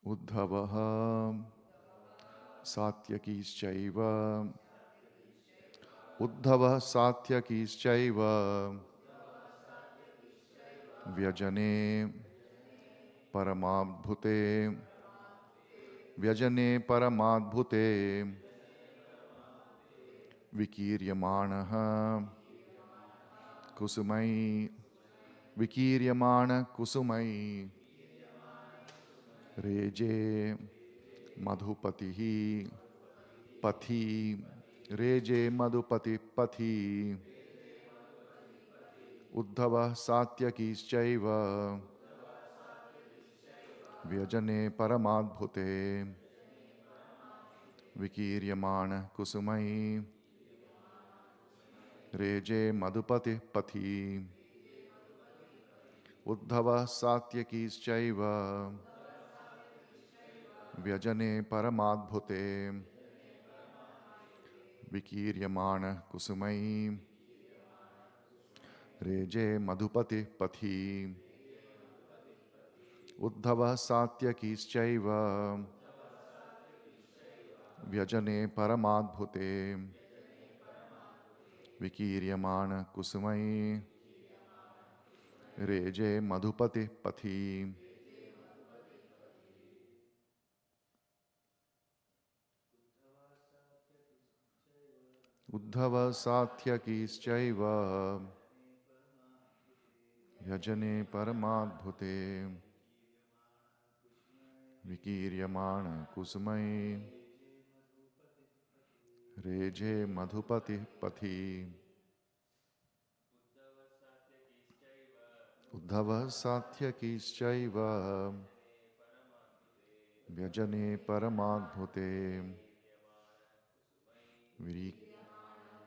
Uddhavaha Satyakishchaiva Uddhava Satyakishchaiva Vyajane Paramadbhute Vyajane Paramadbhute Vikiryamanaha Kusumai Vikiryamana Kusumai Reje Madhupatihi Pathi Reje Madhupati Pathi Uddhava Satyakishchaiva Vyajane Paramadbhute Vikiryamana Kusumai Reje Madhupati Pathi Uddhava Satyakishchaiva Vyajane Paramadbhute Vikiryamana Kusumai Reje Madhupati Pathi Uddhava Satyakishchaiva Vyajane Paramadbhute Vikiryamana Kusumai Reje Madhupati Pathi. Uddhava Satyakishchaiva Vyajane Paramadbhute Vikiryamana Kusumai Reje Madhupati Pathi. Uddhava Satyakishchaiva Vyajane Paramadbhute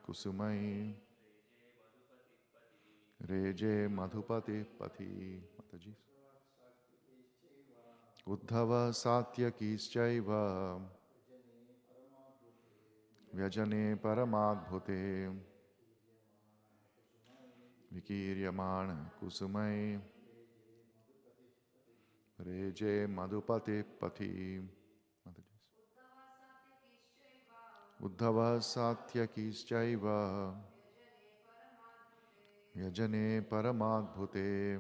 Kusumai Reje Madhupati Pathi. Mataji. Uddhava Satyakishchaiva Vyajane Paramadbhute Vikiryamana Kusumai Reje Madhupati Pathi. Uddhava Satyakishchaiva Vyajane Paramadbhute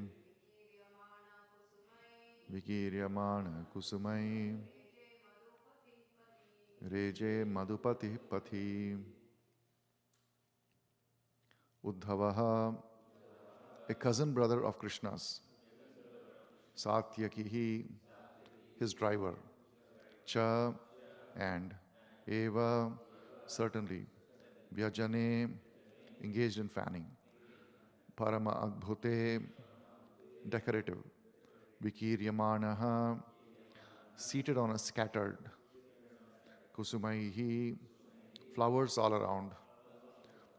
Vikiryamana Kusumai Reje Madhupati Pathi. Uddhavaha, a cousin brother of Krishna's, Satyakihi, his driver, Cha, and Eva, certainly, Vyajane, engaged in fanning, Parama Adbhute, decorative, Vikiryamanaha, seated on a scattered, Kusumaihi, flowers all around,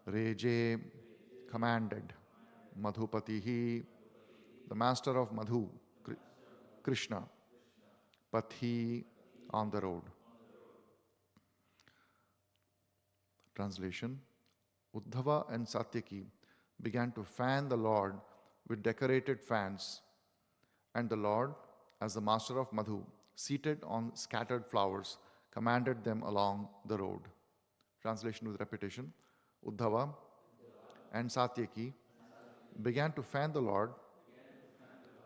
Reje, commanded, Madhupatihi, the master of Madhu, Krishna, Pathi, on the road. Translation: Uddhava and Satyaki began to fan the Lord with decorated fans, and the Lord, as the master of Madhu, seated on scattered flowers, commanded them along the road. Translation with repetition: Uddhava and Satyaki began to fan the Lord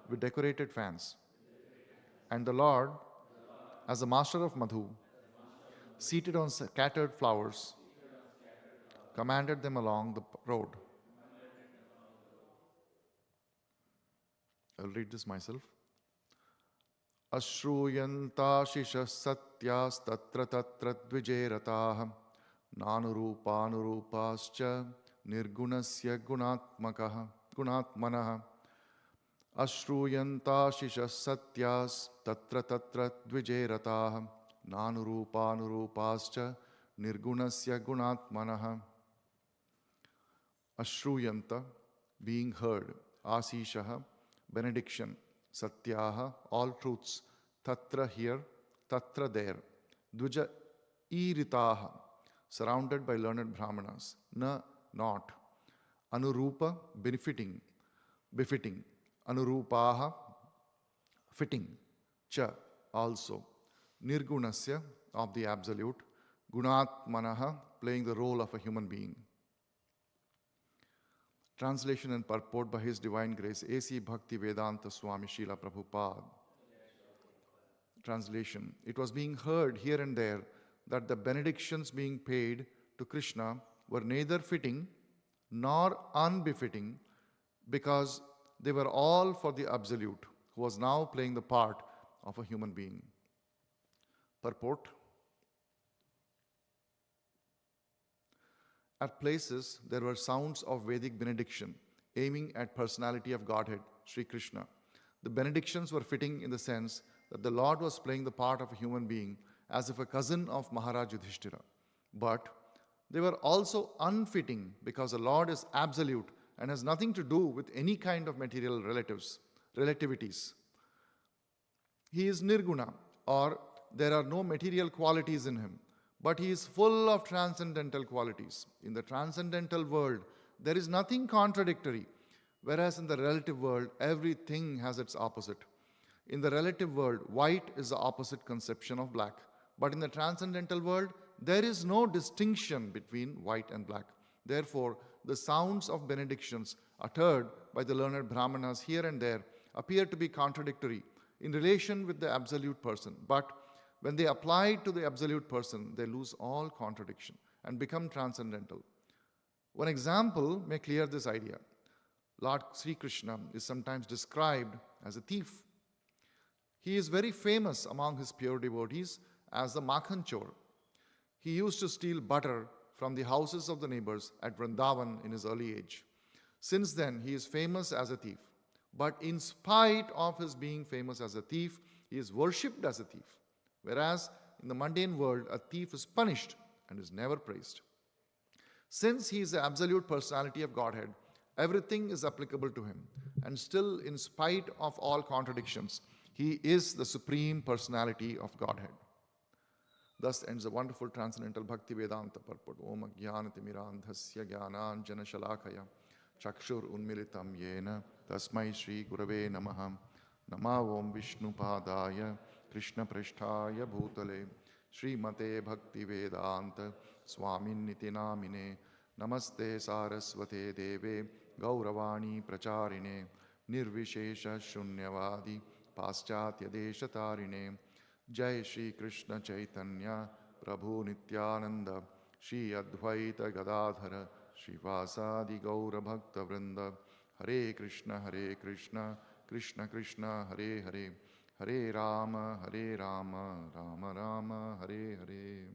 with decorated fans, and the Lord, as the master of Madhu, seated on scattered flowers, commanded them along the road. I'll read this myself. Ashruyanta shisha satyas tatra tatra dvijerataha nanurupanurupascha nirgunasya gunatmanaha. Ashruyanta shisha satyas tatra tatra dvijerataha nanurupanurupascha nirgunasya gunatmanaha. Ashruyanta, being heard, asishaha, benediction, satyaha, all truths, tatra here, tatra there, dvija iritaha, surrounded by learned brahmanas, na, not, anurupa, befitting, anurupaha, fitting, cha, also. Nirgunasya, of the Absolute. Gunatmanaha, playing the role of a human being. Translation and purport by His Divine Grace, A.C. Bhakti Vedanta Swami Srila Prabhupada. Translation. It was being heard here and there that the benedictions being paid to Krishna were neither fitting nor unbefitting, because they were all for the Absolute, who was now playing the part of a human being. Purport. At places, there were sounds of Vedic benediction, aiming at personality of Godhead, Sri Krishna. The benedictions were fitting in the sense that the Lord was playing the part of a human being, as if a cousin of Maharaj Yudhishthira. But they were also unfitting, because the Lord is absolute and has nothing to do with any kind of material relativities. He is nirguna, or there are no material qualities in him, but he is full of transcendental qualities. In the transcendental world, there is nothing contradictory, whereas in the relative world, everything has its opposite. In the relative world, white is the opposite conception of black, but in the transcendental world, there is no distinction between white and black. Therefore, the sounds of benedictions uttered by the learned Brahmanas here and there appear to be contradictory in relation with the absolute person, but when they apply to the absolute person, they lose all contradiction and become transcendental. One example may clear this idea. Lord Sri Krishna is sometimes described as a thief. He is very famous among his pure devotees as the Makhan Chor. He used to steal butter from the houses of the neighbors at Vrindavan in his early age. Since then, he is famous as a thief. But in spite of his being famous as a thief, he is worshipped as a thief. Whereas in the mundane world, a thief is punished and is never praised. Since he is the absolute personality of Godhead, everything is applicable to him. And still, in spite of all contradictions, he is the supreme personality of Godhead. Thus ends the wonderful transcendental Bhakti Vedanta purport. Om Jnanatimirandhasya Jnananjana Shalakaya Chakshur Unmilitam Yena Tasmai Shri Gurave Namaha Nama Om Vishnu Padaya Krishna Prasthaya Bhutale Srimate Bhakti Vedanta Swamin Niti Namine Namaste Saraswate Deve Gauravani Pracharine Nirvishesha Shunyavadi Paschatya Deshatarine Jai Shri Krishna Chaitanya Prabhu Nityananda Shri Advaita Gadadhara Shivasadi Gaura Bhakta Vrinda Hare Krishna Krishna Krishna Hare Hare Hare Rama Rama Rama Hare Hare.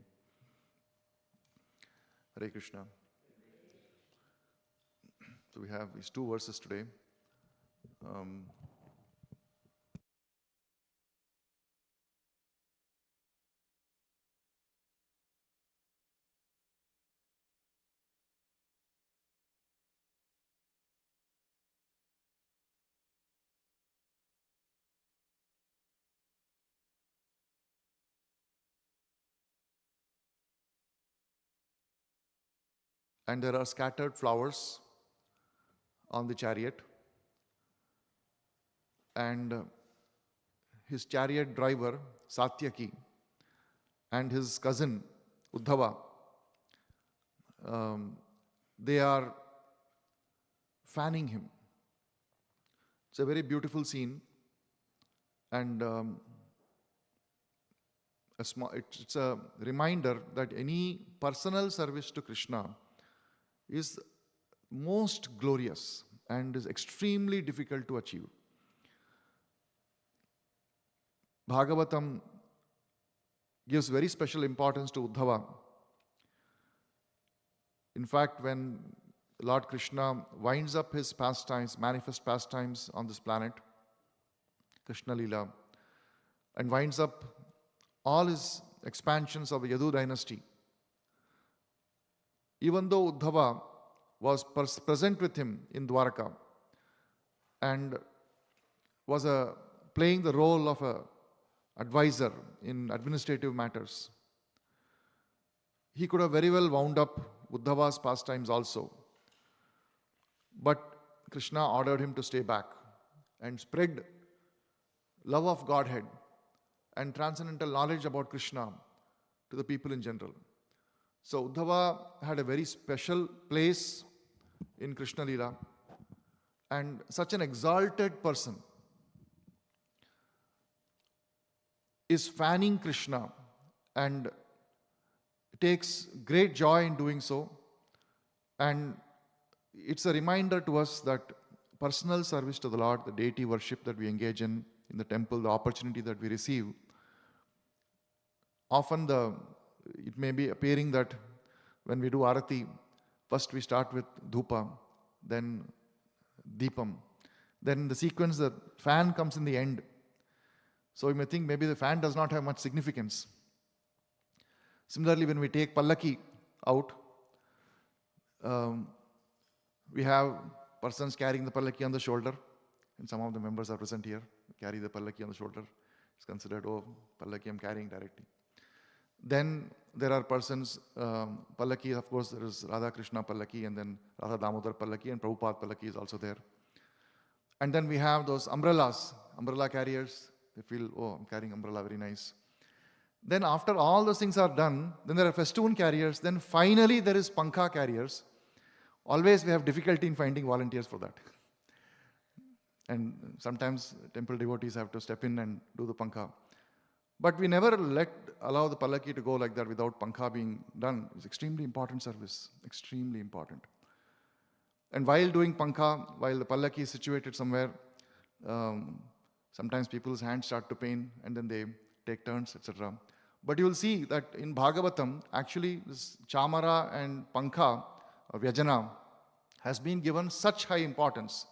Hare Krishna. So we have these two verses today. And there are scattered flowers on the chariot, and his chariot driver Satyaki and his cousin Uddhava, they are fanning him. It's a very beautiful scene, and it's a reminder that any personal service to Krishna is most glorious and is extremely difficult to achieve. Bhagavatam gives very special importance to Uddhava. In fact, when Lord Krishna winds up his pastimes, manifest pastimes on this planet, Krishna Lila, and winds up all his expansions of the Yadu dynasty, even though Uddhava was present with him in Dwaraka and was playing the role of an advisor in administrative matters, he could have very well wound up Uddhava's pastimes also. But Krishna ordered him to stay back and spread love of Godhead and transcendental knowledge about Krishna to the people in general. So Uddhava had a very special place in Krishna Leela, and such an exalted person is fanning Krishna and takes great joy in doing so. And it's a reminder to us that personal service to the Lord, the deity worship that we engage in the temple, the opportunity that we receive, often it may be appearing that when we do arati, first we start with dhupa, then deepam, then the sequence, the fan comes in the end. So you may think maybe the fan does not have much significance. Similarly, when we take pallaki out, we have persons carrying the pallaki on the shoulder, and some of the members are present here, carry the pallaki on the shoulder. It's considered, oh, pallaki I'm carrying directly. Then there are persons, pallaki, of course, there is Radha Krishna pallaki, and then Radha Damodar pallaki, and Prabhupada pallaki is also there. And then we have those umbrellas, umbrella carriers. They feel, oh, I'm carrying umbrella, very nice. Then after all those things are done, then there are festoon carriers. Then finally there is pankha carriers. Always we have difficulty in finding volunteers for that. And sometimes temple devotees have to step in and do the pankha. But we never allow the pallaki to go like that without pankha being done. It's extremely important service, extremely important. And while doing pankha, while the pallaki is situated somewhere, sometimes people's hands start to pain and then they take turns, etc. But you will see that in Bhagavatam, actually this chamara and pankha, or vyajana, has been given such high importance.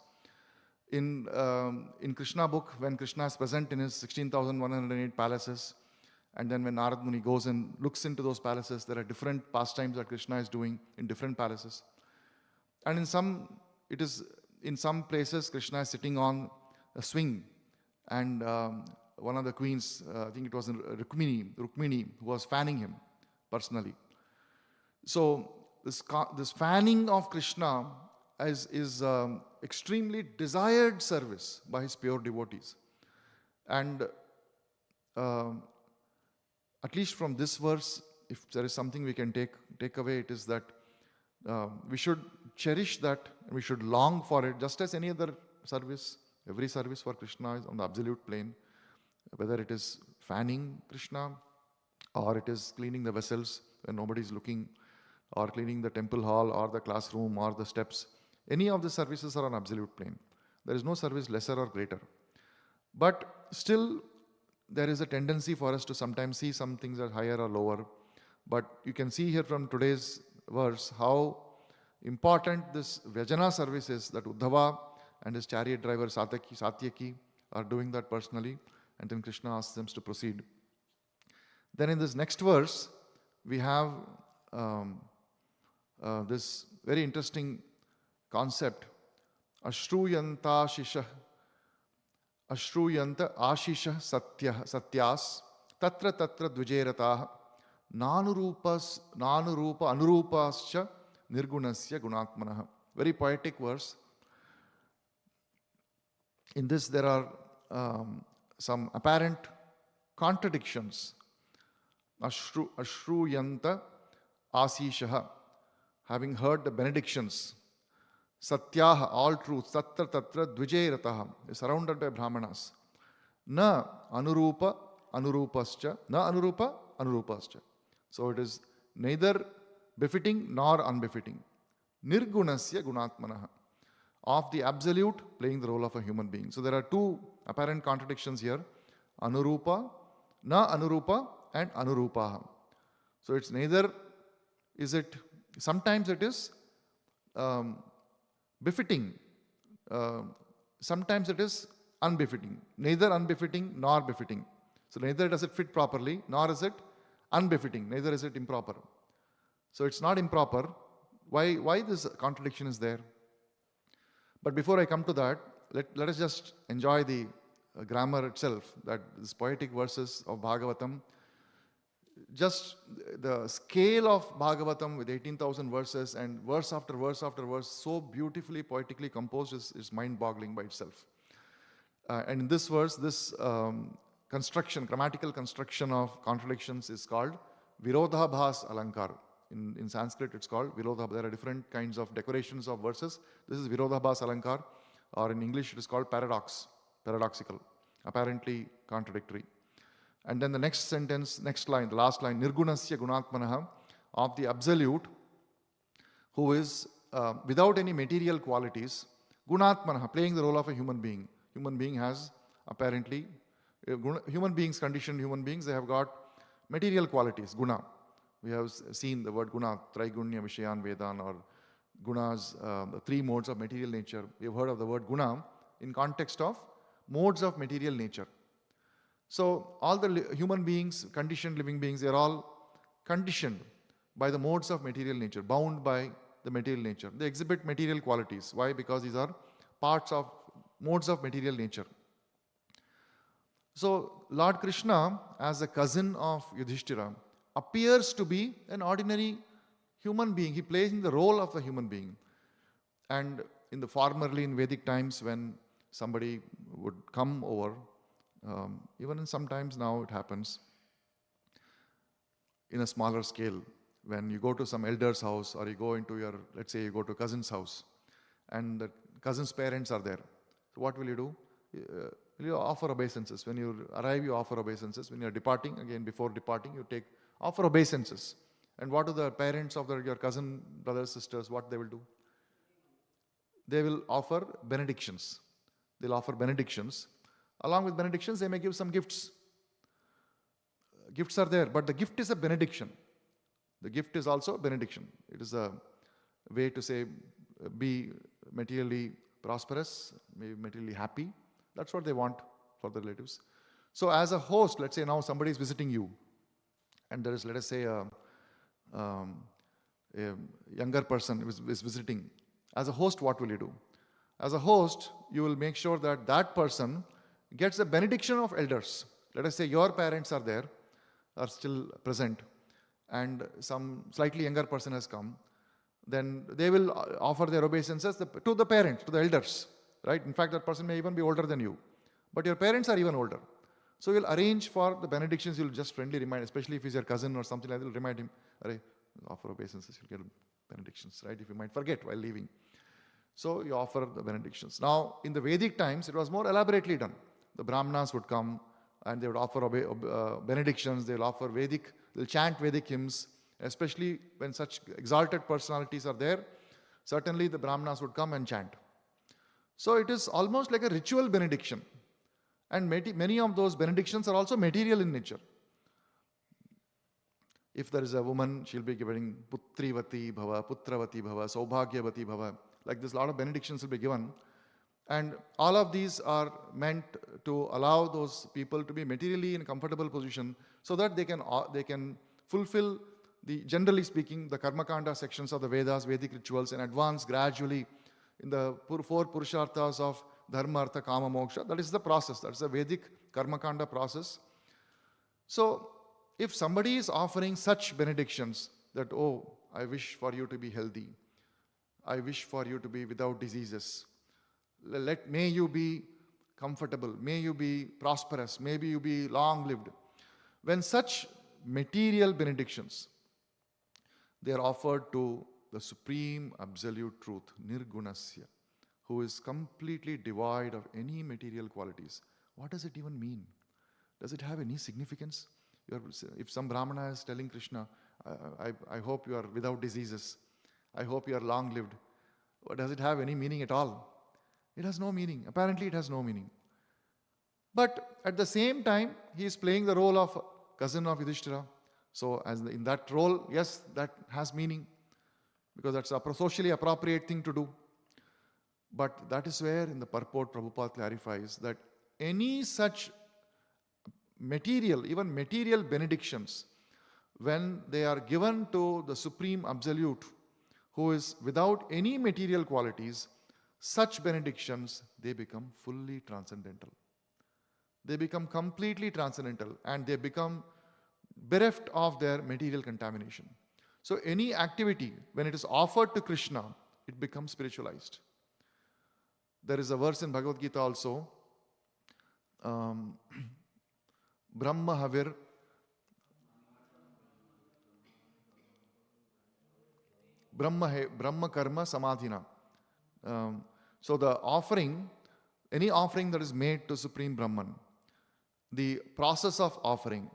In Krishna book, when Krishna is present in his 16,108 palaces, and then when Narad Muni goes and looks into those palaces, there are different pastimes that Krishna is doing in different palaces. And in some places, Krishna is sitting on a swing, and one of the queens, I think it was Rukmini, who was fanning him personally. So this fanning of Krishna is extremely desired service by his pure devotees. And at least from this verse, if there is something we can take away, it is that we should cherish that, and we should long for it, just as any other service. Every service for Krishna is on the absolute plane, whether it is fanning Krishna, or it is cleaning the vessels when nobody is looking, or cleaning the temple hall, or the classroom, or the steps. Any of the services are on absolute plane. There is no service lesser or greater. But still, there is a tendency for us to sometimes see some things as higher or lower. But you can see here from today's verse how important this Vyajana service is, that Uddhava and his chariot driver Satyaki are doing that personally, and then Krishna asks them to proceed. Then in this next verse, we have this very interesting concept. Ashruyanta ashisha satyas tatra dvijerataha nanurupa anurupascha nirgunasya gunatmanah. Very poetic verse. In this there are some apparent contradictions. Ashruyanta asishaha, having heard the benedictions. Satyaha, all truth. Tatra dvijerataha, is surrounded by brahmanas. Na anurupa anurupascha, na anurupa anurupascha. So it is neither befitting nor unbefitting. Nirgunasya gunatmanaha, of the absolute playing the role of a human being. So there are two apparent contradictions here. Anurupa, na anurupa, and anurupaha. So it's neither, sometimes it is befitting, sometimes it is unbefitting. Neither unbefitting nor befitting. So neither does it fit properly, nor is it unbefitting, neither is it improper. So it's not improper. Why this contradiction is there? But before I come to that, let us just enjoy the grammar itself, that these poetic verses of Bhagavatam. Just the scale of Bhagavatam with 18,000 verses and verse after verse after verse, so beautifully, poetically composed, is mind-boggling by itself. And in this verse, this grammatical construction of contradictions is called Virodhabhas Alankar. In Sanskrit, it's called Virodha. There are different kinds of decorations of verses. This is Virodhabhas Alankar, or in English, it is called paradoxical, apparently contradictory. And then the next sentence, next line, the last line, Nirgunasya Gunatmanaha, of the Absolute, who is without any material qualities, Gunatmanaha, playing the role of a human being. Human being has apparently, human beings, conditioned human beings, they have got material qualities, guna. We have seen the word guna, Traigunya, Vishayan, Vedan, or gunas, the three modes of material nature. We have heard of the word guna in context of modes of material nature. So all the human beings, conditioned living beings, they are all conditioned by the modes of material nature, bound by the material nature. They exhibit material qualities. Why? Because these are parts of modes of material nature. So Lord Krishna, as a cousin of Yudhishthira, appears to be an ordinary human being. He plays in the role of a human being. And formerly in Vedic times, when somebody would come over, even in sometimes now it happens in a smaller scale, when you go to some elder's house, or you go into your, let's say you go to a cousin's house, and the cousin's parents are there. So what will you do? You offer obeisances. When you arrive, you offer obeisances. When you are departing, again before departing, you offer obeisances. And what do the parents of your cousin, brothers, sisters, what they will do? They will offer benedictions. They'll offer benedictions. Along with benedictions, they may give some gifts. Gifts are there, but the gift is a benediction. The gift is also a benediction. It is a way to say, be materially prosperous, be materially happy. That's what they want for the relatives. So as a host, let's say now somebody is visiting you, and there is, let us say, a younger person is visiting. As a host, what will you do? As a host, you will make sure that that person gets the benediction of elders. Let us say your parents are there, are still present, and some slightly younger person has come. Then they will offer their obeisances to the parents, to the elders. Right? In fact, that person may even be older than you. But your parents are even older. So you'll arrange for the benedictions. You'll just friendly remind, especially if he's your cousin or something like that, you'll remind him, offer obeisances, you'll get benedictions, right? If you might forget while leaving. So you offer the benedictions. Now, in the Vedic times, it was more elaborately done. The Brahmanas would come and they would offer benedictions. They'll chant Vedic hymns, especially when such exalted personalities are there. Certainly the Brahmanas would come and chant. So it is almost like a ritual benediction. And many of those benedictions are also material in nature. If there is a woman, she'll be giving Putrivati Bhava, Putravati Bhava, Saubhagyavati Bhava. Like this, a lot of benedictions will be given. And all of these are meant to allow those people to be materially in a comfortable position so that they can fulfill generally speaking, the Karmakanda sections of the Vedas, Vedic rituals, and advance gradually in the four Purusharthas of Dharma, Artha, Kama, Moksha. That is the process. That's the Vedic Karmakanda process. So, if somebody is offering such benedictions that, oh, I wish for you to be healthy, I wish for you to be without diseases, may you be comfortable, may you be prosperous, may you be long-lived. When such material benedictions, they are offered to the supreme absolute truth, Nirgunasya, who is completely devoid of any material qualities. What does it even mean? Does it have any significance? If some Brahmana is telling Krishna, I hope you are without diseases, I hope you are long-lived, does it have any meaning at all? It has no meaning. Apparently it has no meaning. But at the same time, he is playing the role of cousin of Yudhishthira. So in that role, yes, that has meaning, because that's a socially appropriate thing to do. But that is where in the purport Prabhupada clarifies that any such material, even material benedictions, when they are given to the Supreme Absolute, who is without any material qualities, such benedictions, they become fully transcendental. They become completely transcendental, and they become bereft of their material contamination. So any activity, when it is offered to Krishna, it becomes spiritualized. There is a verse in Bhagavad Gita also, Brahma Havir, Brahma Karma Samadhina. So the offering, any offering that is made to Supreme Brahman, the process of offering,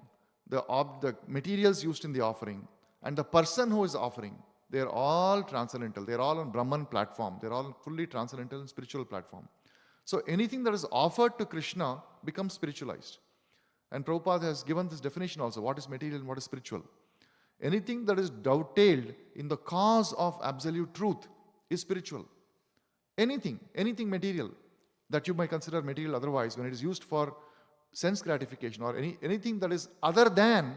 the materials used in the offering, and the person who is offering, they are all transcendental. They are all on Brahman platform. They are all fully transcendental and spiritual platform. So anything that is offered to Krishna becomes spiritualized. And Prabhupada has given this definition also, what is material and what is spiritual. Anything that is dovetailed in the cause of absolute truth is spiritual. Anything material that you might consider material otherwise, when it is used for sense gratification or anything that is other than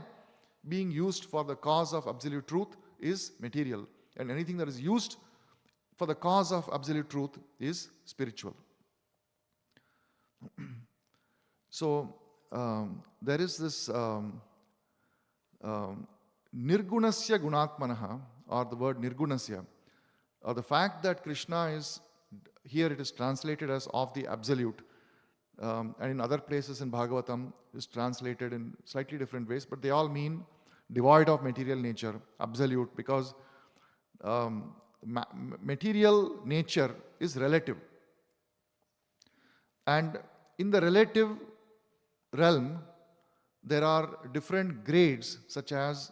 being used for the cause of absolute truth is material. And anything that is used for the cause of absolute truth is spiritual. So there is this Nirgunasya Gunatmanaha, or the word Nirgunasya, or the fact that Krishna is, here it is translated as of the absolute, and in other places in Bhagavatam is translated in slightly different ways, but they all mean devoid of material nature, absolute, because material nature is relative. And in the relative realm, there are different grades, such as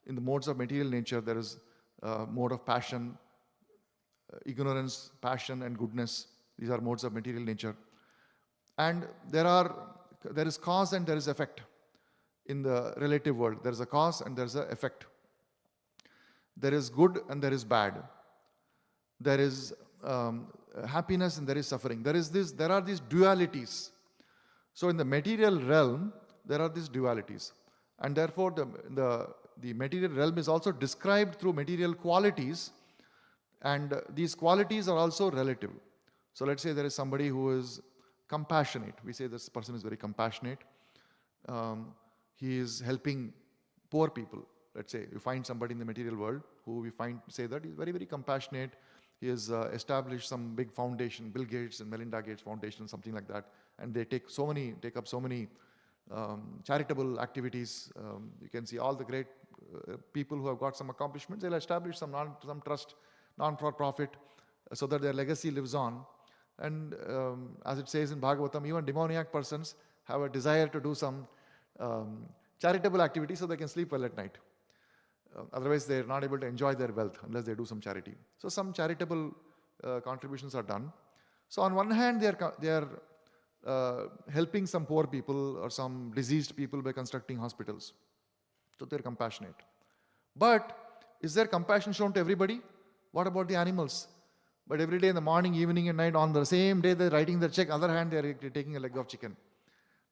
in the modes of material nature, there is mode of passion, ignorance, passion, and goodness. These are modes of material nature. And there is cause and there is effect. In the relative world, there is a cause and there is an effect. There is good and there is bad. There is happiness and there is suffering. There are these dualities. So in the material realm, there are these dualities. And therefore, the material realm is also described through material qualities, and these qualities are also relative. So let's say there is somebody who is compassionate. We say this person is very compassionate. He is helping poor people. Let's say you find somebody in the material world who we say that he's very, very compassionate. He has established some big foundation, Bill Gates and Melinda Gates Foundation, something like that, and they take up so many charitable activities. You can see all the great people who have got some accomplishments. They'll establish some trust, non-for-profit, so that their legacy lives on. And as it says in Bhagavatam, even demoniac persons have a desire to do some charitable activity so they can sleep well at night. Otherwise, they are not able to enjoy their wealth unless they do some charity. So some charitable contributions are done. So on one hand, they are helping some poor people or some diseased people by constructing hospitals. So they're compassionate. But is there compassion shown to everybody? What about the animals? But every day in the morning, evening and night, on the same day they're writing their check, other hand they're taking a leg of chicken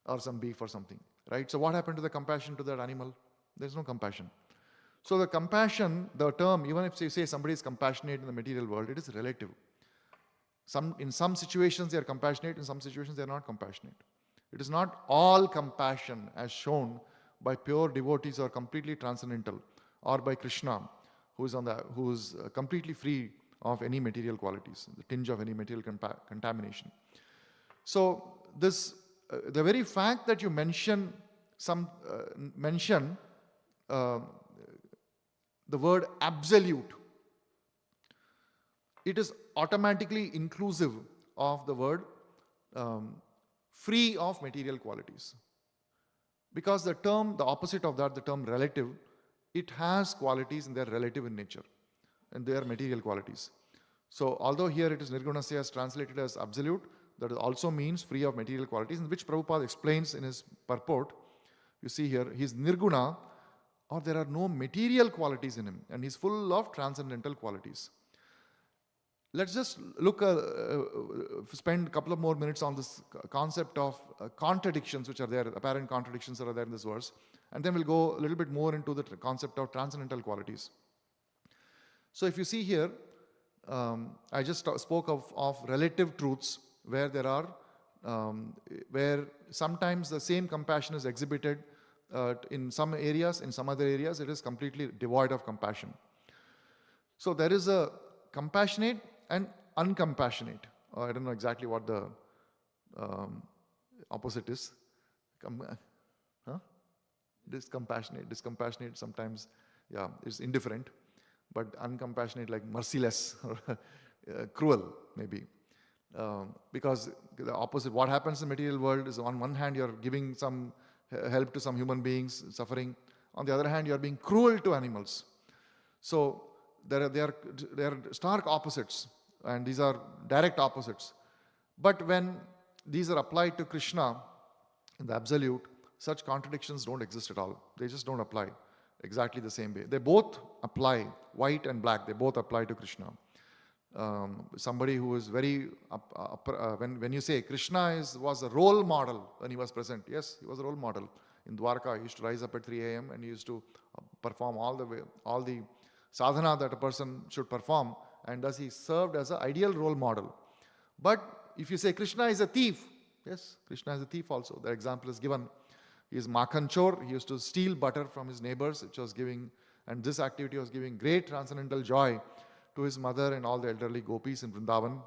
or some beef or something. Right? So what happened to the compassion to that animal? There's no compassion. So the compassion, the term, even if you say somebody is compassionate in the material world, it is relative. In some situations they are compassionate, in some situations they are not compassionate. It is not all compassion as shown by pure devotees or completely transcendental, or by Krishna, who is completely free of any material qualities, the tinge of any material contamination. So the very fact that you mention the word absolute, it is automatically inclusive of the word free of material qualities. Because the opposite of that, the term relative, it has qualities and they are relative in nature, and they are material qualities. So although here it is Nirgunasya as translated as absolute, that also means free of material qualities, in which Prabhupada explains in his purport. You see here, he is Nirguna, or there are no material qualities in him, and he's full of transcendental qualities. Let's just spend a couple of more minutes on this concept of contradictions which are there, apparent contradictions that are there in this verse, and then we'll go a little bit more into the concept of transcendental qualities. So if you see here, I just spoke of relative truths where where sometimes the same compassion is exhibited in some areas, in some other areas it is completely devoid of compassion. So there is a compassionate and uncompassionate. I don't know exactly what the opposite is. Discompassionate sometimes, yeah, is indifferent, but uncompassionate, like merciless or cruel, maybe. Because the opposite, what happens in the material world is, on one hand, you're giving some help to some human beings suffering. On the other hand, you're being cruel to animals. So they are stark opposites, and these are direct opposites. But when these are applied to Krishna in the absolute, such contradictions don't exist at all. They just don't apply exactly the same way. They both apply, white and black, they both apply to Krishna. Somebody who is very, when you say Krishna was a role model when he was present, yes, he was a role model. In Dwarka, he used to rise up at 3 a.m. and he used to perform all the sadhana that a person should perform, and thus he served as an ideal role model. But if you say Krishna is a thief, yes, Krishna is a thief also. The example is given. He is Makhanchor. He used to steal butter from his neighbors, and this activity was giving great transcendental joy to his mother and all the elderly gopis in Vrindavan.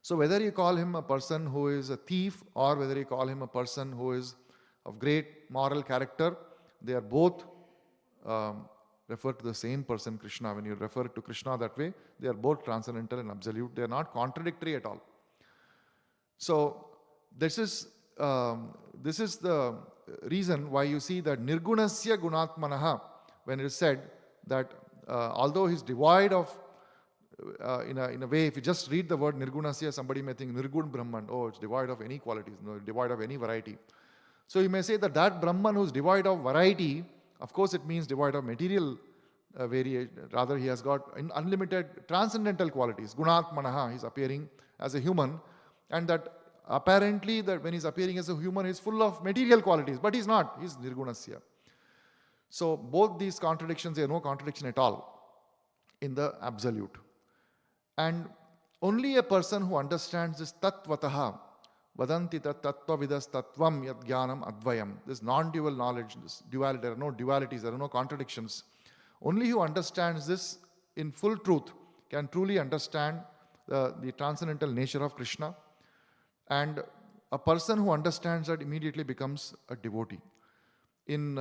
So whether you call him a person who is a thief or whether you call him a person who is of great moral character, they are both refer to the same person, Krishna. When you refer to Krishna that way, they are both transcendental and absolute. They are not contradictory at all. So this is the reason why you see that Nirgunasya Gunatmanaha, when it is said that although he is devoid of, in a way, if you just read the word Nirgunasya, somebody may think Nirgun Brahman, oh, it's devoid of any qualities, no, devoid of any variety. So you may say that Brahman who is devoid of variety, of course it means devoid of material variation, rather he has got unlimited transcendental qualities. Gunatmanaha, he is appearing as a human, and that apparently that when he is appearing as a human, he is full of material qualities, but he is not, he is Nirgunasya. So both these contradictions, there are no contradiction at all in the absolute. And only a person who understands this tattvataha, vadanti tattvavidas tattvam yad jnanam advayam, this non-dual knowledge, this duality, there are no dualities, there are no contradictions. Only who understands this in full truth can truly understand the transcendental nature of Krishna. And a person who understands that immediately becomes a devotee. In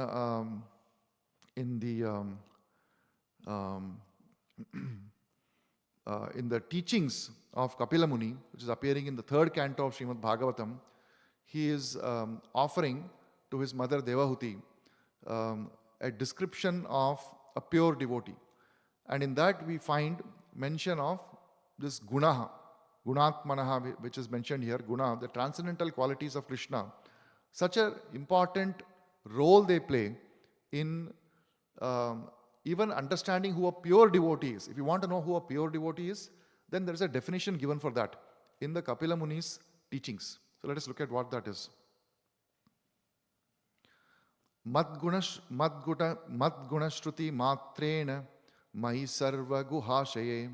the teachings of Kapila Muni, which is appearing in the 3rd canto of Srimad Bhagavatam, he is offering to his mother Devahuti a description of a pure devotee. And in that we find mention of this gunaha, gunatmanaha, which is mentioned here, guna, the transcendental qualities of Krishna. Such an important role they play in even understanding who a pure devotee is. If you want to know who a pure devotee is, then there is a definition given for that in the Kapila Muni's teachings. So let us look at what that is. Madgunashruti matrena mai sarva guhashaye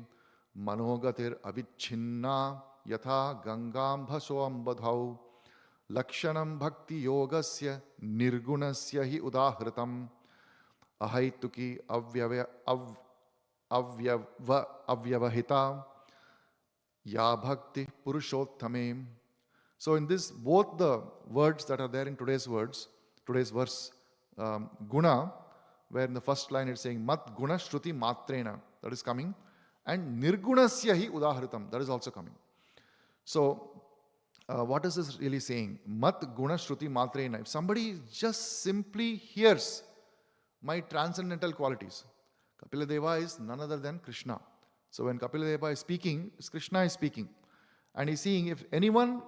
manogatir avichinna yatha gangam bhaso ambadhau lakshanam bhakti yogasya nirgunasya hi udahritam ahaituki avyavahita ya bhakti purushottame. So in this, both the words that are there in today's verse, guna, where in the first line it's saying mat guna shruti matrena, that is coming, and nirgunasya hi udahritam, that is also coming. So what is this really saying? Mat guna shruti matrena. If somebody just simply hears my transcendental qualities, Kapila Deva is none other than Krishna. So when Kapila Deva is speaking, Krishna is speaking. And he's saying, if anyone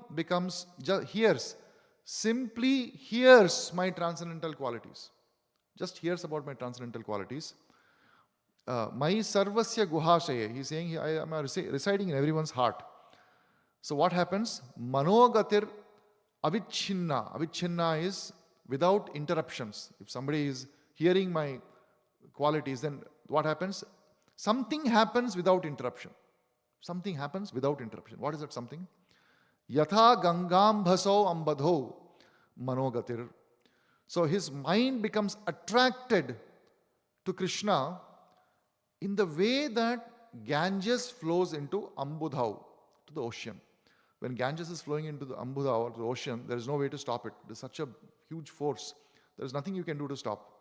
simply hears my transcendental qualities, just hears about my transcendental qualities, my sarvasya guhashaya, he's saying, I am residing in everyone's heart. So what happens? Manogatir avichinna. Avichinna is without interruptions. If somebody is hearing my qualities, then what happens? Something happens without interruption. Something happens without interruption. What is that something? Yatha gangam bhaso ambadho manogatir. So his mind becomes attracted to Krishna in the way that Ganges flows into Ambudhau, to the ocean. When Ganges is flowing into the Ambudhau, or the ocean, there is no way to stop it. There is such a huge force There's nothing you can do to stop.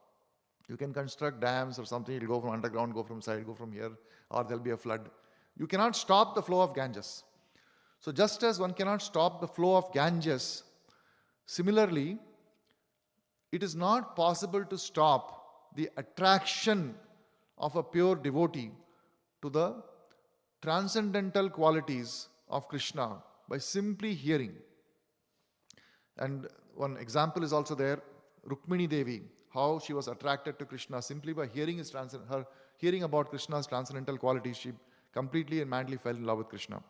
You can construct dams or something, it'll go from underground, go from side, go from here, or there'll be a flood. You cannot stop the flow of Ganges. So just as one cannot stop the flow of Ganges, similarly, it is not possible to stop the attraction of a pure devotee to the transcendental qualities of Krishna by simply hearing. And one example is also there, Rukmini Devi, how she was attracted to Krishna simply by hearing her hearing about Krishna's transcendental qualities. She completely and madly fell in love with Krishna.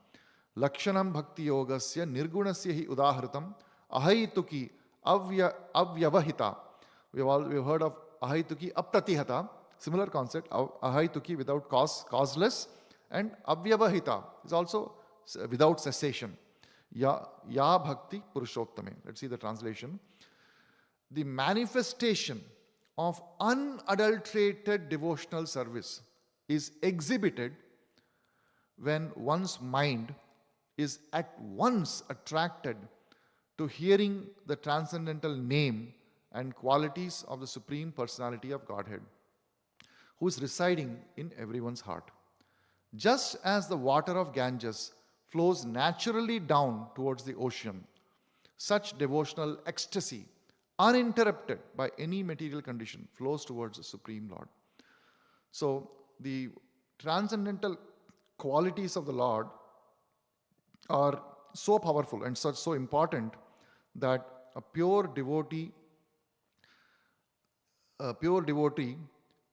Lakshanam bhakti yogasya nirgunasya hi udahritam ahaituki avyavahita. We have heard of ahaituki apratihata, similar concept, ahaituki without cause, causeless, and avyavahita is also without cessation. Ya bhakti purushottame. Let's see the translation. The manifestation of unadulterated devotional service is exhibited when one's mind is at once attracted to hearing the transcendental name and qualities of the Supreme Personality of Godhead, who is residing in everyone's heart. Just as the water of Ganges flows naturally down towards the ocean, such devotional ecstasy, uninterrupted by any material condition, flows towards the Supreme Lord. So the transcendental qualities of the Lord are so powerful and so important that a pure devotee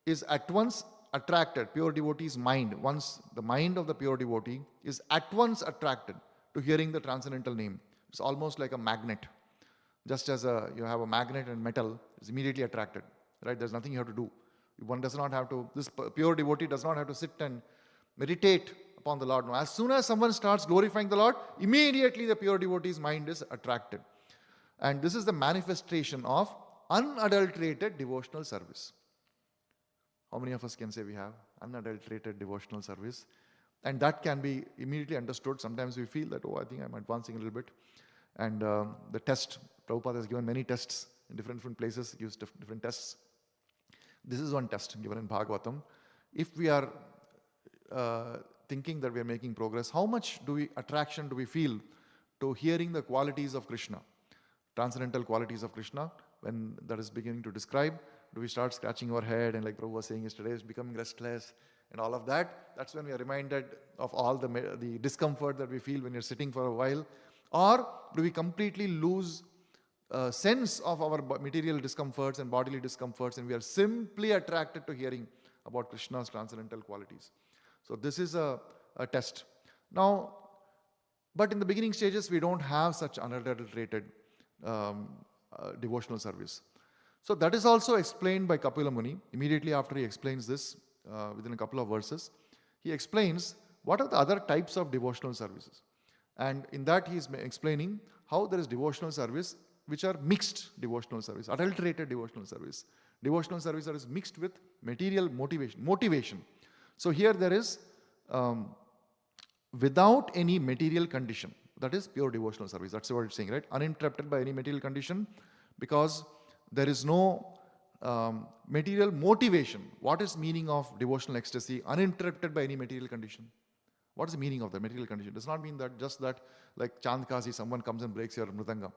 is at once attracted, pure devotee's mind, once the mind of the pure devotee is at once attracted to hearing the transcendental name. It's almost like a magnet. Just as you have a magnet and metal, it's immediately attracted, right? There's nothing you have to do. One does not have to, this pure devotee does not have to sit and meditate upon the Lord. No, as soon as someone starts glorifying the Lord, immediately the pure devotee's mind is attracted. And this is the manifestation of unadulterated devotional service. How many of us can say we have unadulterated devotional service? And that can be immediately understood. Sometimes we feel that, I think I'm advancing a little bit. And the test, Prabhupada has given many tests in different places, gives different tests. This is one test given in Bhagavatam. If we are thinking that we are making progress, how much attraction do we feel to hearing the qualities of Krishna, transcendental qualities of Krishna, when that is beginning to describe? Do we start scratching our head and, like Prabhu was saying yesterday, is becoming restless and all of that? That's when we are reminded of all the discomfort that we feel when you're sitting for a while. Or do we completely lose sense of our material discomforts and bodily discomforts, and we are simply attracted to hearing about Krishna's transcendental qualities? So this is a test. Now, but in the beginning stages, we don't have such unadulterated devotional service. So that is also explained by Kapila Muni. Immediately after he explains this, within a couple of verses, he explains what are the other types of devotional services. And in that he is explaining how there is devotional service which are mixed devotional service, adulterated devotional service. Devotional service that is mixed with material motivation. So here there is without any material condition. That is pure devotional service. That's what it's saying, right? Uninterrupted by any material condition, because there is no material motivation. What is meaning of devotional ecstasy? Uninterrupted by any material condition. What is the meaning of the material condition? It does not mean that just that, like Chandkazi, someone comes and breaks your mridanga.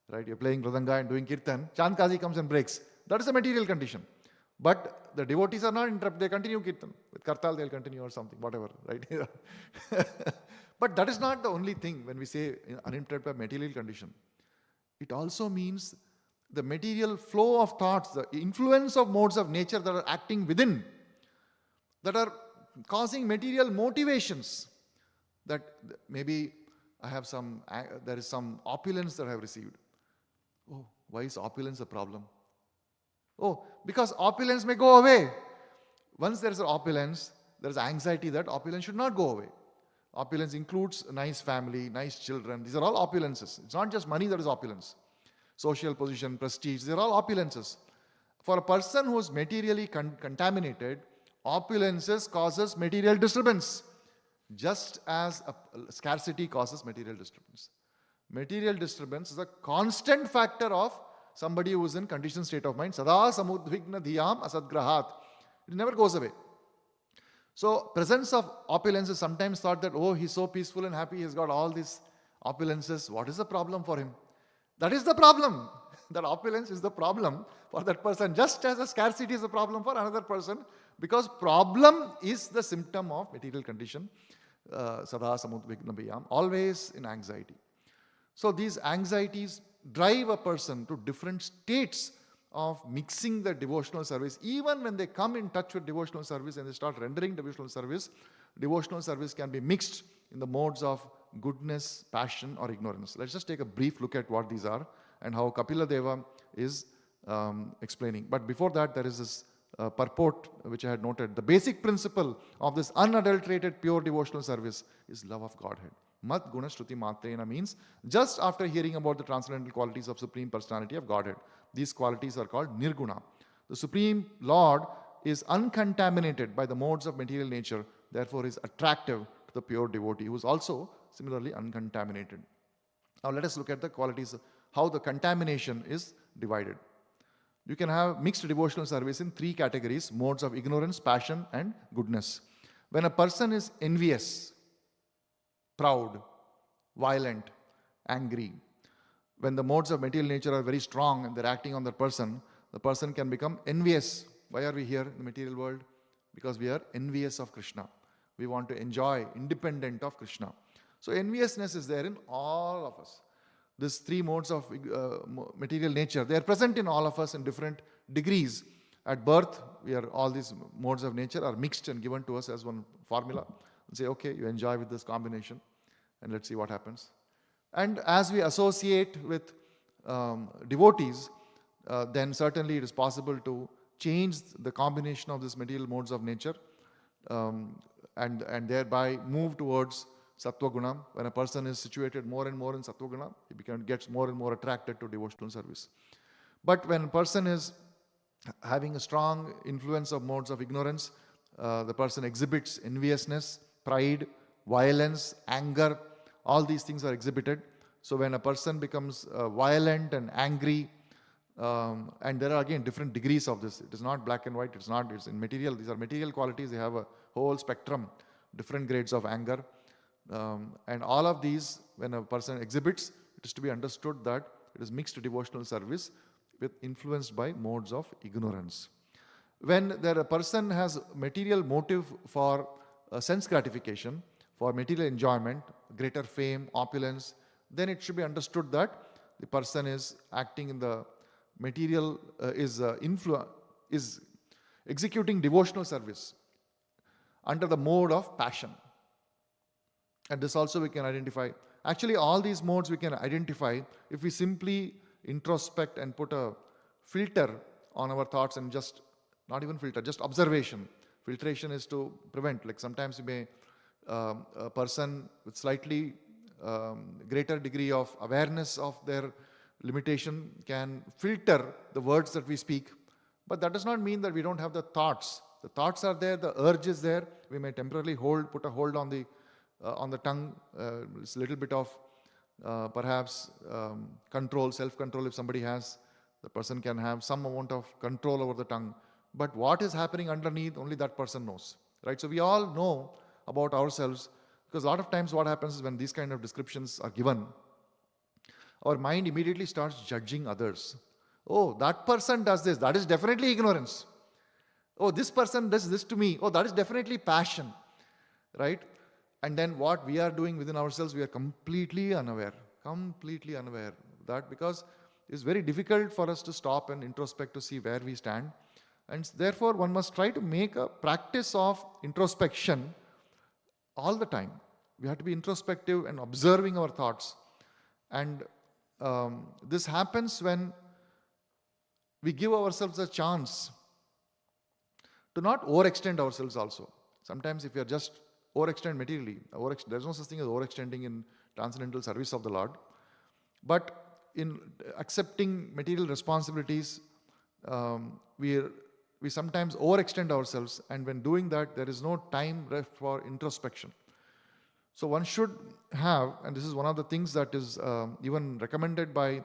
Right? You're playing mridanga and doing kirtan. Chandkazi comes and breaks. That is a material condition. But the devotees are not interrupted. They continue kirtan. With kartal they'll continue or something, whatever. Right? But that is not the only thing when we say uninterrupted by material condition. It also means the material flow of thoughts, the influence of modes of nature that are acting within, that are causing material motivations, that maybe there is some opulence that I have received. Oh, why is opulence a problem? Oh, because opulence may go away. Once there is an opulence, there is anxiety that opulence should not go away. Opulence includes a nice family, nice children. These are all opulences. It's not just money that is opulence. Social position, prestige, these are all opulences. For a person who is materially contaminated, opulences causes material disturbance, just as scarcity causes material disturbance. Material disturbance is a constant factor of somebody who is in conditioned state of mind, sada samudvigna dhyam asadgrahat. It never goes away. So presence of opulence is sometimes thought that, oh, he's so peaceful and happy, he's got all these opulences. What is the problem for him? That is the problem. That opulence is the problem for that person, just as a scarcity is a problem for another person, because problem is the symptom of material condition. Sada samudvigna bhayam, always in anxiety. So these anxieties drive a person to different states of mixing the devotional service. Even when they come in touch with devotional service and they start rendering devotional service can be mixed in the modes of goodness, passion, or ignorance. Let's just take a brief look at what these are and how Kapila Deva is explaining. But before that, there is this purport which I had noted. The basic principle of this unadulterated pure devotional service is love of Godhead. Mat guna shruti matrena means just after hearing about the transcendental qualities of Supreme Personality of Godhead. These qualities are called nirguna. The Supreme Lord is uncontaminated by the modes of material nature, therefore is attractive to the pure devotee who is also similarly uncontaminated. Now let us look at the qualities, how the contamination is divided. You can have mixed devotional service in three categories: modes of ignorance, passion, and goodness. When a person is envious, proud, violent, angry, when the modes of material nature are very strong and they're acting on the person can become envious. Why are we here in the material world? Because we are envious of Krishna. We want to enjoy independent of Krishna. So enviousness is there in all of us. These three modes of material nature, they are present in all of us in different degrees. At birth, all these modes of nature are mixed and given to us as one formula. And say, okay, you enjoy with this combination and let's see what happens. And as we associate with devotees, then certainly it is possible to change the combination of these material modes of nature and thereby move towards Sattva Guna. When a person is situated more and more in Sattva Guna, he gets more and more attracted to devotional service. But when a person is having a strong influence of modes of ignorance, the person exhibits enviousness, pride, violence, anger. All these things are exhibited. So when a person becomes violent and angry, and there are again different degrees of this. It is not black and white. It's in material. These are material qualities. They have a whole spectrum, different grades of anger. And all of these, when a person exhibits, it is to be understood that it is mixed devotional service influenced by modes of ignorance. When a person has material motive for sense gratification, for material enjoyment, greater fame, opulence, then it should be understood that the person is acting in the material, is executing devotional service under the mode of passion. And this also we can identify. Actually, all these modes we can identify if we simply introspect and put a filter on our thoughts and just, not even filter, just observation. Filtration is to prevent, like sometimes you may, a person with slightly greater degree of awareness of their limitation can filter the words that we speak. But that does not mean that we don't have the thoughts. The thoughts are there, the urge is there. We may temporarily put a hold on the tongue. It's a little bit of perhaps control, self-control if somebody has. The person can have some amount of control over the tongue. But what is happening underneath, only that person knows. Right? So we all know about ourselves, because a lot of times what happens is when these kind of descriptions are given, our mind immediately starts judging others. Oh, that person does this. That is definitely ignorance. Oh, this person does this to me. Oh, that is definitely passion. Right? And then what we are doing within ourselves, we are completely unaware. Completely unaware. That because it's very difficult for us to stop and introspect to see where we stand. And therefore, one must try to make a practice of introspection all the time. We have to be introspective and observing our thoughts. And this happens when we give ourselves a chance to not overextend ourselves also. Sometimes if we are just overextend materially, there's no such thing as overextending in transcendental service of the Lord. But in accepting material responsibilities, we sometimes overextend ourselves, and when doing that, there is no time left for introspection. So one should have, and this is one of the things that is even recommended by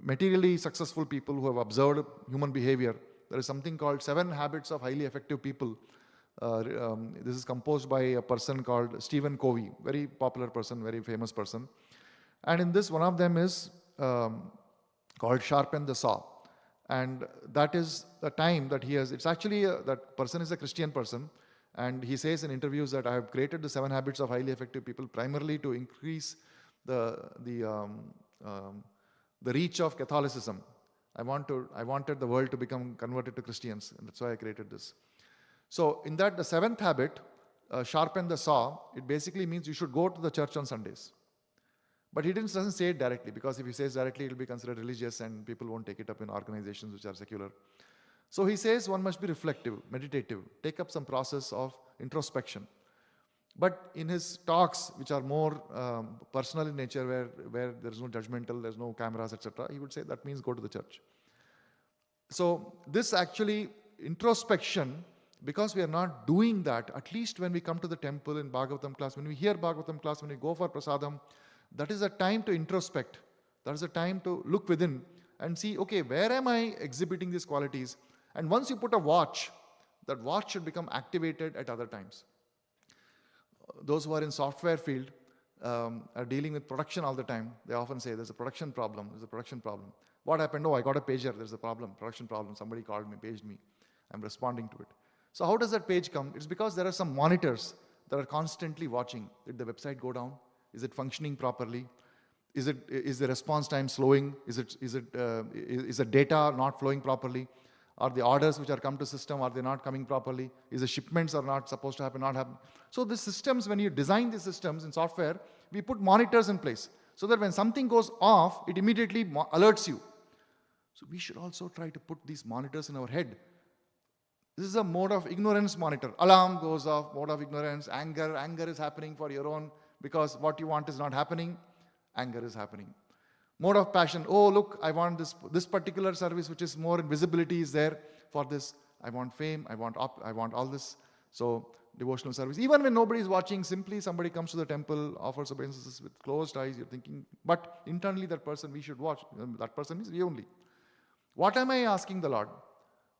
materially successful people who have observed human behavior. There is something called 7 Habits of Highly Effective People. This is composed by a person called Stephen Covey, very popular person, very famous person. And in this, one of them is called Sharpen the Saw. And that is the time that he has, it's actually, that person is a Christian person. And he says in interviews that I have created the 7 Habits of Highly Effective People primarily to increase the reach of Catholicism. I wanted the world to become converted to Christians, and that's why I created this. So in that, the 7th habit, sharpen the saw, it basically means you should go to the church on Sundays. But he doesn't say it directly, because if he says directly, it will be considered religious and people won't take it up in organizations which are secular. So he says one must be reflective, meditative, take up some process of introspection. But in his talks, which are more personal in nature, where there is no judgmental, there's no cameras, etc., he would say that means go to the church. So this actually, introspection, because we are not doing that, at least when we come to the temple in Bhagavatam class, when we hear Bhagavatam class, when we go for prasadam, that is a time to introspect. That is a time to look within and see, okay, where am I exhibiting these qualities? And once you put a watch, that watch should become activated at other times. Those who are in software field are dealing with production all the time. They often say there's a production problem, there's a production problem. What happened? Oh, I got a pager, there's a problem, production problem. Somebody called me, paged me. I'm responding to it. So how does that page come? It's because there are some monitors that are constantly watching. Did the website go down? Is it functioning properly? Is the response time slowing? Is the data not flowing properly? Are the orders which are come to system, are they not coming properly? Is the shipments are not supposed to happen, not happen? So the systems, when you design the systems in software, we put monitors in place so that when something goes off, it immediately alerts you. So we should also try to put these monitors in our head. This is a mode of ignorance monitor. Alarm goes off, mode of ignorance, anger is happening for your own, because what you want is not happening, anger is happening. Mode of passion, oh look, I want this particular service which is more in visibility is there for this. I want fame, I want all this. So devotional service. Even when nobody is watching, simply somebody comes to the temple, offers obeisances with closed eyes, you're thinking, but internally that person we should watch. That person is we only. What am I asking the Lord?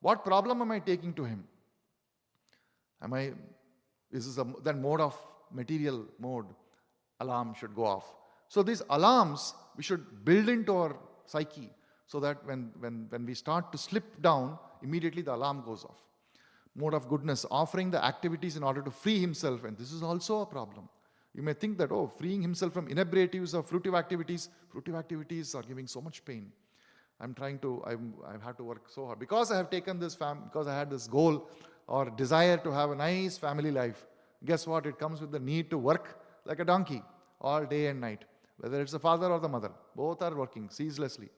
What problem am I taking to Him? Is this that mode of material mode? Alarm should go off. So these alarms we should build into our psyche so that when we start to slip down, immediately the alarm goes off. Mode of goodness, offering the activities in order to free himself, and this is also a problem. You may think that, oh, freeing himself from inebriatives or fruitive activities are giving so much pain. I've had to work so hard. Because I have taken this because I had this goal or desire to have a nice family life, guess what? It comes with the need to work like a donkey all day and night. Whether it's the father or the mother, both are working ceaselessly.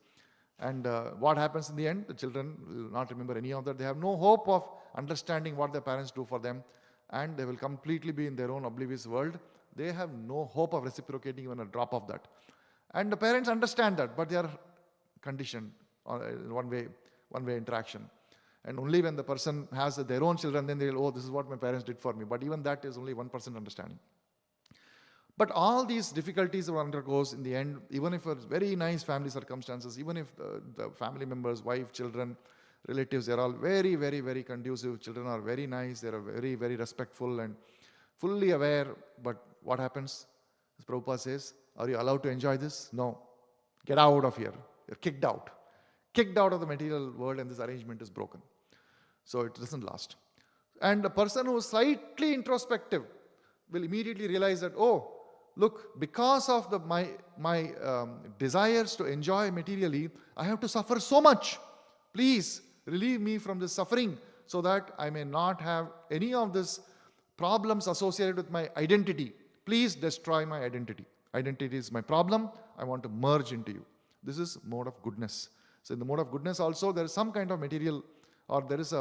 And what happens in the end? The children will not remember any of that. They have no hope of understanding what their parents do for them, and they will completely be in their own oblivious world. They have no hope of reciprocating even a drop of that. And the parents understand that, but they are conditioned on one-way interaction. And only when the person has their own children, then they will, oh, this is what my parents did for me. But even that is only 1% understanding. But all these difficulties one undergoes in the end, even if it's very nice family circumstances, even if the family members, wife, children, relatives, they're all very, very, very conducive. Children are very nice. They're very, very respectful and fully aware. But what happens? As Prabhupada says, are you allowed to enjoy this? No. Get out of here. You're kicked out. Kicked out of the material world, and this arrangement is broken. So it doesn't last. And the person who is slightly introspective will immediately realize that, oh, look, because of my desires to enjoy materially, I have to suffer so much. Please relieve me from this suffering so that I may not have any of these problems associated with my identity. Please destroy my identity. Identity is my problem. I want to merge into you. This is mode of goodness. So in the mode of goodness also, there is some kind of material, or there is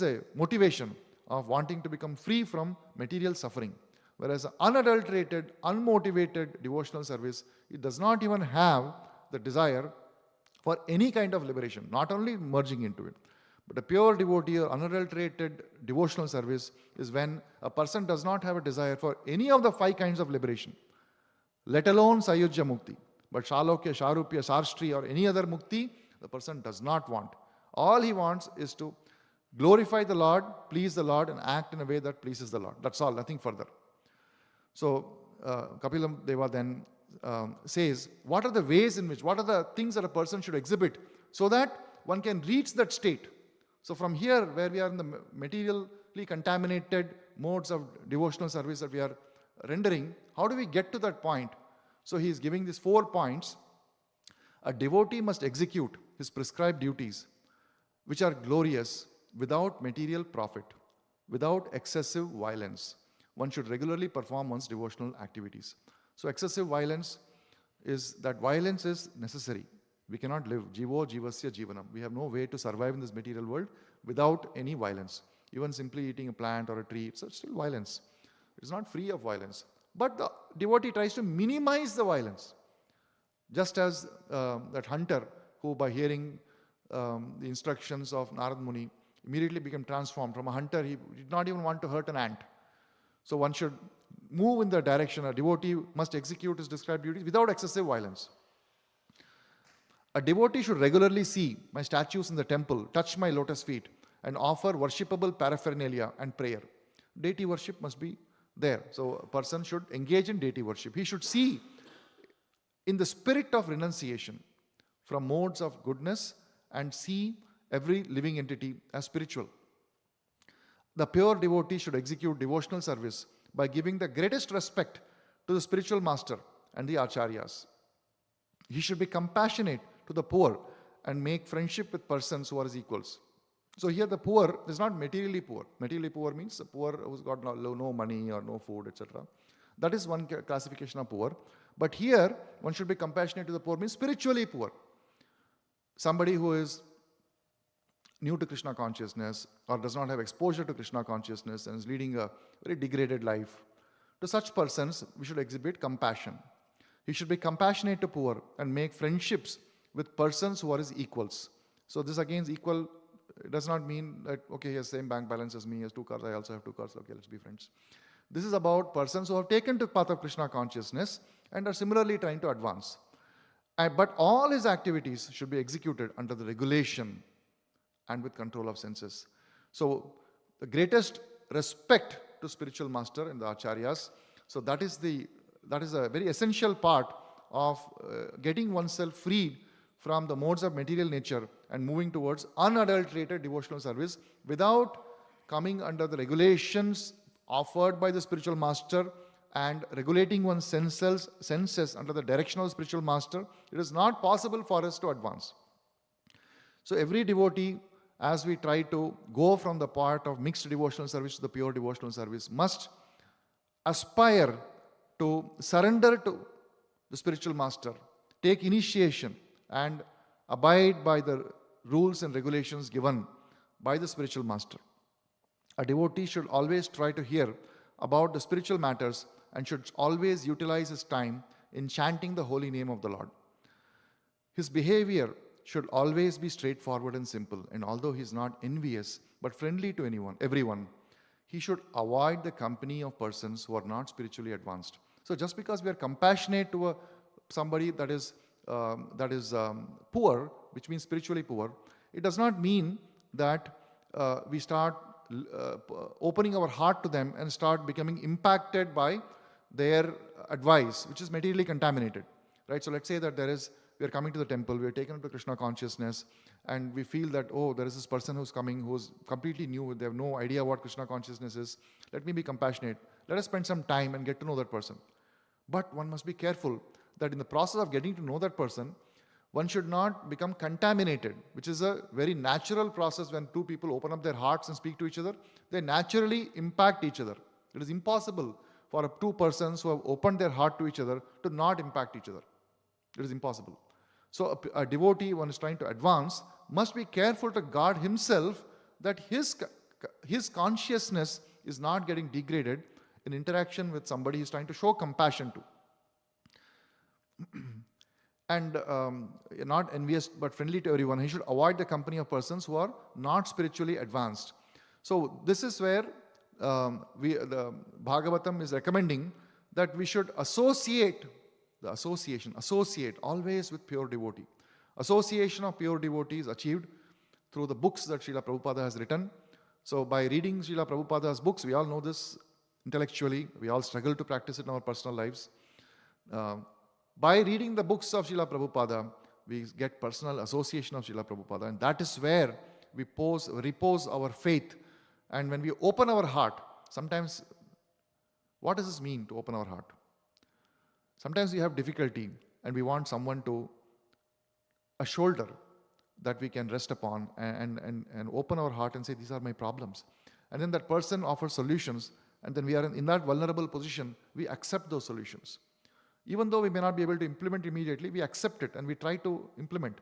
a motivation of wanting to become free from material suffering. Whereas unadulterated, unmotivated devotional service, it does not even have the desire for any kind of liberation, not only merging into it. But a pure devotee or unadulterated devotional service is when a person does not have a desire for any of the 5 kinds of liberation, let alone Sayujya Mukti. But Shalokya, Sharupya, Sarstri or any other mukti, the person does not want. All he wants is to glorify the Lord, please the Lord, and act in a way that pleases the Lord. That's all, nothing further. So Kapilam Deva then says, what are the ways in which, what are the things that a person should exhibit so that one can reach that state? So from here, where we are in the materially contaminated modes of devotional service that we are rendering, how do we get to that point? So he is giving these 4 points. A devotee must execute his prescribed duties, which are glorious, without material profit, without excessive violence. One should regularly perform one's devotional activities. So excessive violence is that violence is necessary. We cannot live. Jivo jivasya jivanam. We have no way to survive in this material world without any violence. Even simply eating a plant or a tree, it's still violence. It is not free of violence. But the devotee tries to minimize the violence. Just as that hunter who, by hearing the instructions of Narad Muni, immediately became transformed. From a hunter, he did not even want to hurt an ant. So one should move in the direction. A devotee must execute his described duties without excessive violence. A devotee should regularly see my statues in the temple, touch my lotus feet, and offer worshipable paraphernalia and prayer. Deity worship must be there. So a person should engage in deity worship. He should see in the spirit of renunciation from modes of goodness and see every living entity as spiritual. The pure devotee should execute devotional service by giving the greatest respect to the spiritual master and the acharyas. He should be compassionate to the poor and make friendship with persons who are his equals. So here the poor is not materially poor. Materially poor means the poor who's got no money or no food, etc. That is one classification of poor. But here one should be compassionate to the poor means spiritually poor. Somebody who is new to Krishna consciousness or does not have exposure to Krishna consciousness and is leading a very degraded life. To such persons, we should exhibit compassion. He should be compassionate to poor and make friendships with persons who are his equals. So this again is equal. It does not mean that, okay, he has the same bank balance as me, he has 2 cars, I also have 2 cars, okay, let's be friends. This is about persons who have taken to the path of Krishna consciousness and are similarly trying to advance. But all his activities should be executed under the regulation and with control of senses. So the greatest respect to spiritual master and the acharyas. So that is a very essential part of getting oneself freed from the modes of material nature and moving towards unadulterated devotional service without coming under the regulations offered by the spiritual master and regulating one's senses under the direction of the spiritual master. It is not possible for us to advance. So every devotee, as we try to go from the part of mixed devotional service to the pure devotional service, must aspire to surrender to the spiritual master, take initiation, and abide by the rules and regulations given by the spiritual master. A devotee should always try to hear about the spiritual matters and should always utilize his time in chanting the holy name of the Lord. His behavior should always be straightforward and simple, and although he is not envious but friendly to everyone, he should avoid the company of persons who are not spiritually advanced. So just because we are compassionate to somebody that is poor, which means spiritually poor, it does not mean that we start opening our heart to them and start becoming impacted by their advice, which is materially contaminated. Right? So let's say that we are coming to the temple, we are taken to Krishna consciousness, and we feel that, oh, there is this person who's coming who's completely new, they have no idea what Krishna consciousness is. Let me be compassionate. Let us spend some time and get to know that person. But one must be careful that in the process of getting to know that person, one should not become contaminated, which is a very natural process when 2 people open up their hearts and speak to each other. They naturally impact each other. It is impossible for 2 persons who have opened their heart to each other to not impact each other. It is impossible. So a devotee, one is trying to advance, must be careful to guard himself that his consciousness is not getting degraded in interaction with somebody he is trying to show compassion to. And not envious but friendly to everyone. He should avoid the company of persons who are not spiritually advanced. So this is where the Bhagavatam is recommending that we should associate the associate always with pure devotee. Association of pure devotee is achieved through the books that Srila Prabhupada has written. So by reading Srila Prabhupada's books, we all know this intellectually, we all struggle to practice it in our personal lives. By reading the books of Srila Prabhupada, we get personal association of Srila Prabhupada, and that is where we repose our faith. And when we open our heart, sometimes, what does this mean to open our heart? Sometimes we have difficulty and we want someone to, a shoulder that we can rest upon and open our heart and say, these are my problems. And then that person offers solutions, and then we are in that vulnerable position, we accept those solutions. Even though we may not be able to implement immediately, we accept it and we try to implement.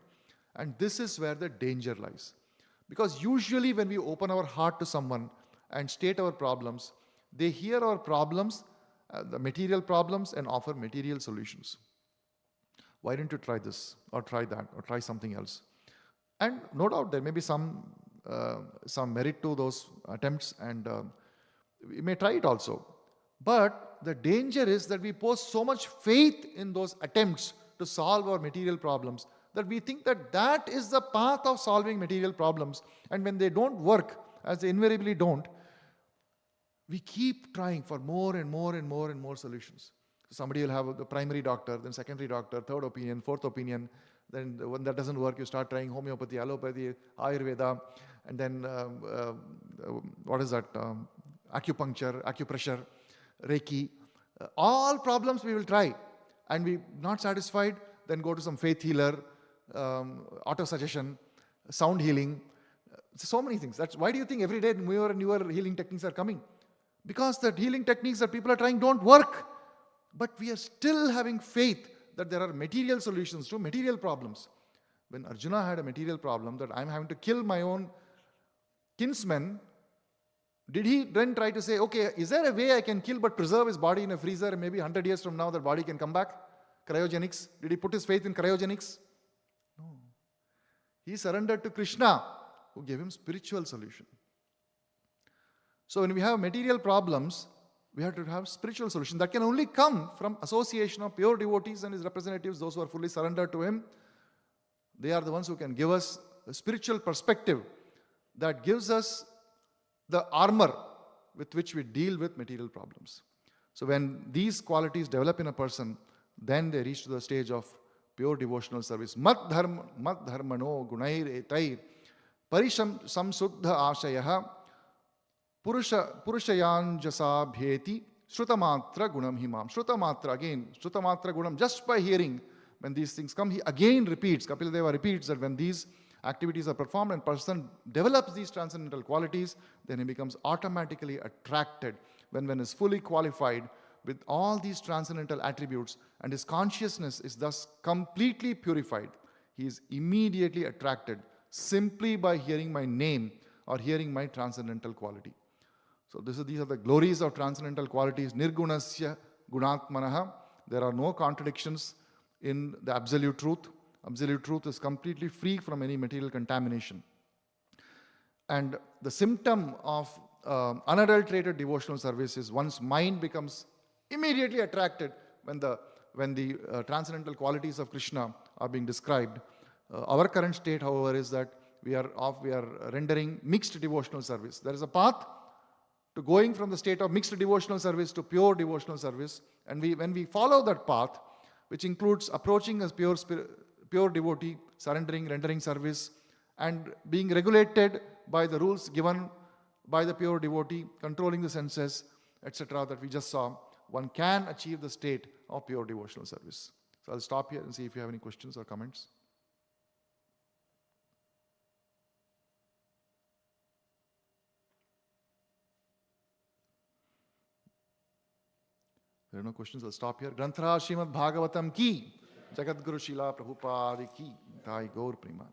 And this is where the danger lies. Because usually when we open our heart to someone and state our problems, they hear our problems, the material problems, and offer material solutions. Why don't you try this, or try that, or try something else? And no doubt there may be some merit to those attempts, and we may try it also. But the danger is that we pose so much faith in those attempts to solve our material problems that we think that that is the path of solving material problems. And when they don't work, as they invariably don't, we keep trying for more and more and more and more solutions. Somebody will have the primary doctor, then secondary doctor, third opinion, fourth opinion. Then when that doesn't work, you start trying homeopathy, allopathy, Ayurveda, and then what is that? Acupuncture, acupressure, Reiki. All problems we will try, and we not satisfied, then go to some faith healer, auto-suggestion, sound healing, so many things. That's why do you think every day newer and newer healing techniques are coming? Because the healing techniques that people are trying don't work. But we are still having faith that there are material solutions to material problems. When Arjuna had a material problem that I'm having to kill my own kinsmen, did he then try to say, okay, is there a way I can kill but preserve his body in a freezer, and maybe 100 years from now that body can come back? Cryogenics. Did he put his faith in cryogenics? No. He surrendered to Krishna, who gave him spiritual solution. So when we have material problems, we have to have spiritual solution. That can only come from association of pure devotees and his representatives, those who are fully surrendered to him. They are the ones who can give us a spiritual perspective that gives us the armor with which we deal with material problems. So when these qualities develop in a person, then they reach to the stage of pure devotional service. Mat dharmano gunair etair parisham samsuddha ashayah purushayanjasa bheti shrutamatra gunam himam. Shrutamatra, again, shrutamatra gunam, just by hearing, when these things come, he again repeats, Kapil Deva repeats that when these activities are performed and person develops these transcendental qualities, then he becomes automatically attracted. When one is fully qualified with all these transcendental attributes and his consciousness is thus completely purified, he is immediately attracted simply by hearing my name or hearing my transcendental quality. So these are the glories of transcendental qualities. Nirgunasya gunatmanaha. There are no contradictions in the absolute truth. Absolute truth is completely free from any material contamination. And the symptom of unadulterated devotional service is one's mind becomes immediately attracted when the transcendental qualities of Krishna are being described. Our current state, however, is that we are rendering mixed devotional service. There is a path to going from the state of mixed devotional service to pure devotional service. And when we follow that path, which includes approaching as pure devotee, surrendering, rendering service, and being regulated by the rules given by the pure devotee, controlling the senses, etc., that we just saw, one can achieve the state of pure devotional service. So I'll stop here and see if you have any questions or comments. There are no questions, I'll stop here. Granthara Srimad Bhagavatam ki, Jagat Guru Shila Prabhupada ki, Thai Gaur Prima.